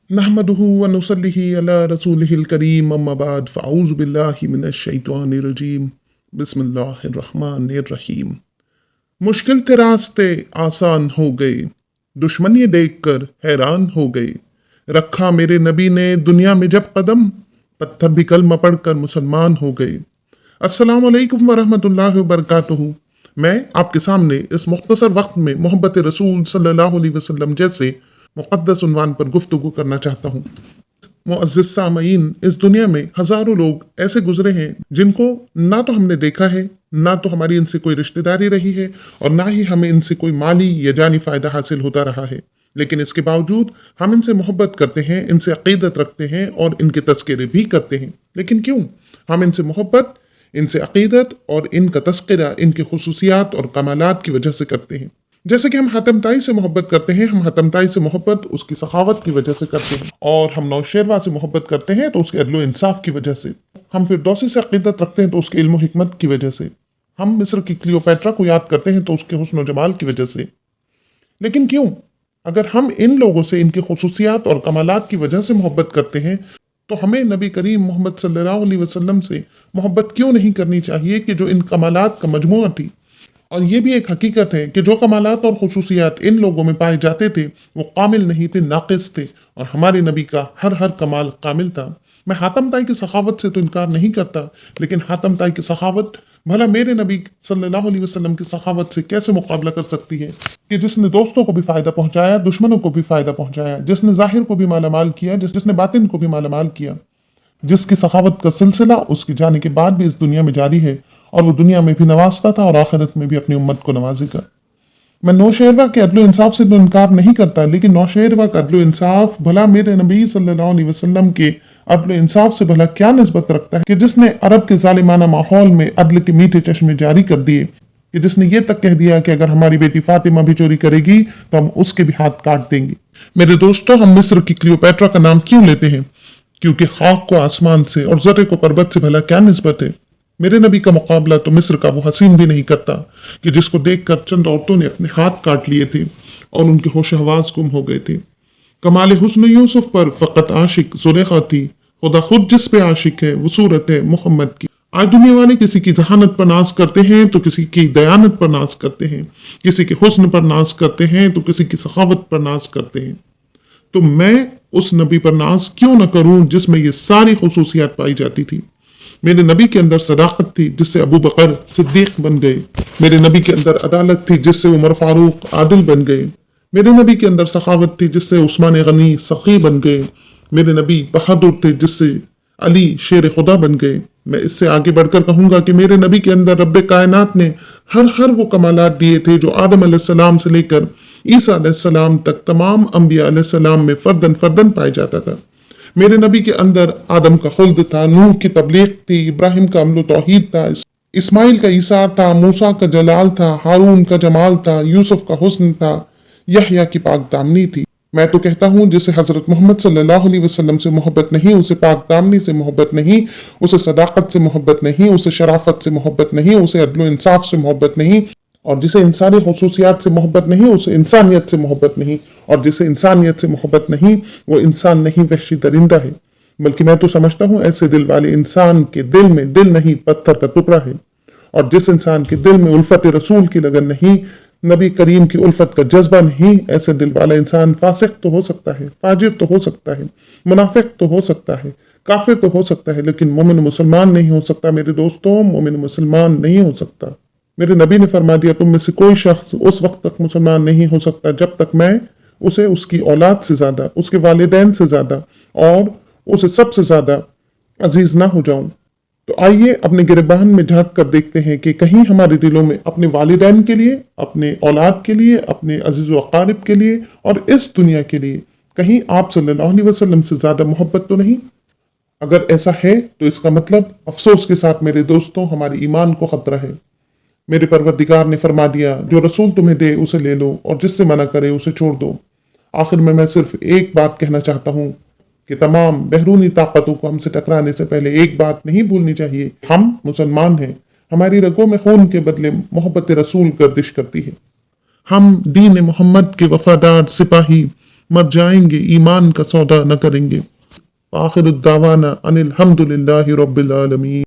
नहमदुहु व नुसल्लिहि अला रसूलिहिल करीम अम्मा बाद फ़अऊज़ु बिल्लाहि मिनश शैतानिर रजीम बिस्मिल्लाहिर रहमानिर रहीम। मुश्किल थे रास्ते आसान हो गए, दुश्मन ये देखकर हैरान हो गए। रखा मेरे नबी ने दुनिया में जब कदम, पत्थर भी कलमा पढ़कर मुसलमान हो गए। अस्सलामु अलैकुम व रहमतुल्लाहि व बरकातुहू। मैं आपके सामने इस मुख्तसर वक्त में मोहब्बत रसूल सल्लल्लाहु अलैहि वसल्लम जैसे मुक़द्दस उन्वान पर गुफ्तगू करना चाहता हूँ। मुअज़्ज़िज़ सामईन, इस दुनिया में हज़ारों लोग ऐसे गुजरे हैं जिनको ना तो हमने देखा है, ना तो हमारी इनसे कोई रिश्तेदारी रही है और ना ही हमें इनसे कोई माली या जानी फ़ायदा हासिल होता रहा है। लेकिन इसके बावजूद हम इनसे मोहब्बत करते हैं, इनसे अक़ीदत रखते हैं और इनके तज़किरे भी करते हैं। लेकिन क्यों? हम इनसे मोहब्बत, इनसे अक़ीदत और इनका तज़किरा इनके खुसूसियात और कमालात की वजह से करते हैं। जैसे कि हम हातम ताई से मोहब्बत करते हैं, हम हातम ताई से मोहब्बत उसकी सखावत की वजह से करते हैं। और हम नौशेरवा से मोहब्बत करते हैं तो उसके अदलो इंसाफ की वजह से। हम फिरदौसी से अक़ीदत रखते हैं तो उसके इल्म हिकमत की वजह से। हम मिस्र की क्लियोपैट्रा को याद करते हैं तो उसके हुस्न और जमाल की वजह से। लेकिन क्यों? अगर हम इन लोगों से इनके खुसूसियात और कमालात की वजह से मोहब्बत करते हैं तो हमें नबी करीम मोहम्मद सल्लल्लाहु अलैहि वसल्लम से मोहब्बत क्यों नहीं करनी चाहिए कि जो इन कमालात का मजमूआ थी। और ये भी एक हकीकत है कि जो कमालात और खुसूसियात इन लोगों में पाए जाते थे वो कामिल नहीं थे, नाक़िस थे। और हमारे नबी का हर कमाल कामिल था। मैं हातम ताई की सखावत से तो इनकार नहीं करता, लेकिन हातम ताई की सखावत भला मेरे नबी सल्लल्लाहु अलैहि वसल्लम की सखावत से कैसे मुकाबला कर सकती है कि जिसने दोस्तों को भी फ़ायदा पहुंचाया, दुश्मनों को भी फ़ायदा पहुंचाया, जिसने ज़ाहिर को भी मालामाल किया, जिसने बातिन को भी मालामाल किया, जिसकी सखावत का सिलसिला उसके जाने के बाद भी इस दुनिया में जारी है और वो दुनिया में भी नवाजता था और आखिरत में भी अपनी उम्मत को नवाजेगा। मैं नौशेरवा के अदलो इंसाफ से तो इनकार नहीं करता, लेकिन नौशेरवा का अदलो इंसाफ भला मेरे नबी सल्लल्लाहु अलैहि वसल्लम के अदलो इंसाफ से भला क्या निस्बत रखता है कि जिसने अरब के जालिमाना माहौल में अदल के मीठे चश्मे जारी कर दिए, कि जिसने ये तक कह दिया कि अगर हमारी बेटी फातिमा भी चोरी करेगी तो हम उसके भी हाथ काट देंगे। मेरे दोस्तों, हम मिस्र की क्लियोपैट्रा का नाम क्यों लेते हैं? क्योंकि खाक को आसमान से और जर्रे को पर्वत से भला क्या निस्बत है। मेरे नबी का मुकाबला तो मिस्र का वो हसीन भी नहीं करता कि जिसको देखकर चंद औरतों ने अपने हाथ काट लिए थे और उनके होश हवास गुम हो गए थे। कमाल हुस्न यूसुफ पर फकत आशिक जुलेखा थी, खुदा खुद जिस पे आशिक है वो सूरत है मुहम्मद की। आज दुनिया वाले किसी की जहानत पर नाज करते हैं तो किसी की दयानत पर नाज करते हैं, किसी के हुस्न पर नाज करते हैं तो किसी की सखावत पर नाज करते हैं। तो मैं उस नबी पर नाज क्यों न करूं जिसमें ये सारी खुसूसियात पाई जाती थी। मेरे नबी के अंदर सदाकत थी जिससे अबू बकर सिद्दीक बन गए। मेरे नबी के अंदर अदालत थी जिससे उमर फारूक आदिल बन गए। मेरे नबी के अंदर सखावत थी जिससे उस्मान गनी सखी बन गए। मेरे नबी बहादुर थे जिससे अली शेर खुदा बन गए। मैं इससे आगे बढ़कर कहूंगा कि मेरे नबी के अंदर रब्बे कायनात ने हर वो कमालात दिए थे जो आदम अलैहिस्सलाम से लेकर ईसा अलैहिस्सलाम तक तमाम अंबिया अलैहिस्सलाम में फर्दन फर्दन पाया जाता था। मेरे नबी के अंदर आदम का खुल्द था, नूह की तबलीग थी, इब्राहिम का अमल तौहीद था, इस्माइल का ईसार था, मूसा का जलाल था, हारून का जमाल था, यूसुफ का हुस्न था, यहया की पाक दामनी थी। मैं तो कहता हूँ जिसे हजरत मोहम्मद सल्लल्लाहु अलैहि वसल्लम से मोहब्बत नहीं, उसे पाक दामनी से मोहब्बत नहीं, उसे सदाकत से मोहब्बत नहीं, उसे शराफत से मोहब्बत नहीं, उसे अदलो इंसाफ से मोहब्बत नहीं, और जिसे इंसानी खसूसियात से मोहब्बत नहीं उसे इंसानियत से मोहब्बत नहीं, और जिसे इंसानियत से मोहब्बत नहीं वो इंसान नहीं, वहशी दरिंदा है। बल्कि मैं तो समझता हूँ ऐसे दिल वाले इंसान के दिल में दिल नहीं पत्थर का टुकड़ा है। और जिस इंसान के दिल में उल्फत रसूल की लगन नहीं, नबी करीम की उल्फत का जज्बा नहीं, ऐसे दिल वाला इंसान फासिक तो हो सकता है, फाजिर तो हो सकता है, मुनाफिक तो हो सकता है, काफिर तो हो सकता है, लेकिन मोमिन मुसलमान नहीं हो सकता। मेरे दोस्तों, मोमिन मुसलमान नहीं हो सकता। मेरे नबी ने फरमा दिया, तुम में से कोई शख्स उस वक्त तक मुसलमान नहीं हो सकता जब तक मैं उसे उसकी औलाद से ज्यादा, उसके वालिदैन से ज्यादा और उसे सबसे ज्यादा अजीज ना हो जाऊं। तो आइए अपने गिरबान में झांक कर देखते हैं कि कहीं हमारे दिलों में अपने वालिदैन के लिए, अपने औलाद के लिए, अपने अजीज व अकारिब के लिए और इस दुनिया के लिए कहीं आप सल्लल्लाहु अलैहि वसल्लम से ज्यादा मोहब्बत तो नहीं। अगर ऐसा है तो इसका मतलब अफसोस के साथ मेरे दोस्तों हमारे ईमान को खतरा है। मेरे परवरदिगार ने फरमा दिया, जो रसूल तुम्हें दे उसे ले लो और जिससे मना करे उसे छोड़ दो। आखिर में मैं सिर्फ एक बात कहना चाहता हूँ कि तमाम बहरूनी ताकतों को हमसे टकराने से पहले एक बात नहीं भूलनी चाहिए, हम मुसलमान हैं। हमारी रगों में खून के बदले मोहब्बत रसूल गर्दिश करती है। हम दीन मोहम्मद के वफादार सिपाही مر جائیں گے ایمان کا سودا نہ کریں گے۔ آخر الدعوانا ان الحمد للہ رب العالمین۔